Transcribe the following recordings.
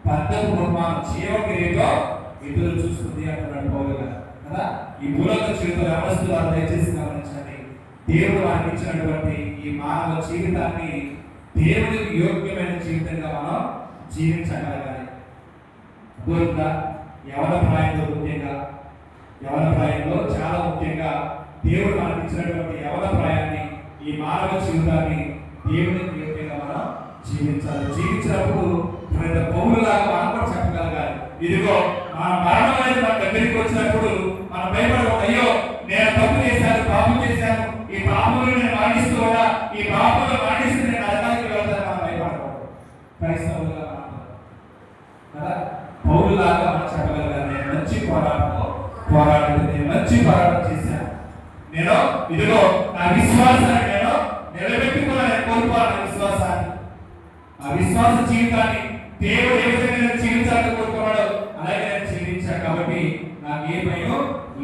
పద్దపు కుటుంబం జీవకిరీతో ఎదురు చూస్తుంది అంటున్నాడు పౌలు గారు కదా. ఈ భూలోక జీవితం వ్యవస్థలు దయచేసి గమనించండి. దేవుడు మనకి ఇచ్చినటువంటి ఈ మానవ జీవితాన్ని దేవుడికి యోగ్యమైన జీవితంగా మనం జీవించగలగాలి. దూరంగా యవన ప్రాయంలో ముఖ్యంగా, యవన ప్రాయంలో చాలా ముఖ్యంగా దేవుడు మనకి ఇచ్చినటువంటి యవన ప్రాయాన్ని, ఈ మానవ జీవితాన్ని దేవుడికి యోగ్యంగా మనం జీవించాలి. జీవించినప్పుడు పౌరులాగా మనం కూడా చెప్పగలగాలి. ఇదిగో మన మరణం అనేది మన దగ్గరికి వచ్చినప్పుడు మనం భయపడకూడదు. అయ్యో నేను తప్పు చేశాను, పాపం చేశాను, ఈ పాపంలో నేను మరణిస్తూ కూడా ఈ పాపంలో మరణిస్తూ నేను నరకానికి వెళ్తాను మనం భయపడకూడదు. క్రైస్తవులుగా కదా పౌరులాగా మనం చెప్పగలగాలి. నేను మంచి మంచి పోరాటం చేశాను. నేను ఇదిగో నా విశ్వాసాన్ని నేను నిలబెట్టుకున్నాను, కోరుకోవాలి విశ్వాసాన్ని. ఆ విశ్వాస జీవితాన్ని దేవుడు ఏ విధంగా నేను జీవించాలని కోరుకున్నాడో అలాగే నేను జీవించాను. కాబట్టి నాకు ఏ భయం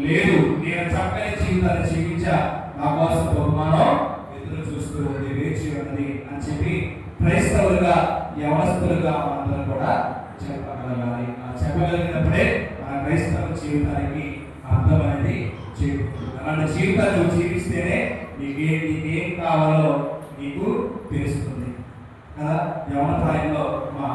లేదు. నేను చక్కని జీవితాన్ని జీవించా. నా కోసం బహుమానం ఎదురు చూస్తూ ఉంది, వేచి ఉన్నది అని చెప్పి క్రైస్తవులుగా యవనస్తులుగా మనందరం కూడా చెప్పగలగాలి. చెప్పగలిగినప్పుడే మన క్రైస్తవ జీవితానికి అర్థం అనేది చేరుతుంది. అలాంటి జీవితాన్ని నువ్వు జీవిస్తేనే నీకేం కావాలో నీకు తెలుస్తుంది కదా. యవన ప్రాయంలో మా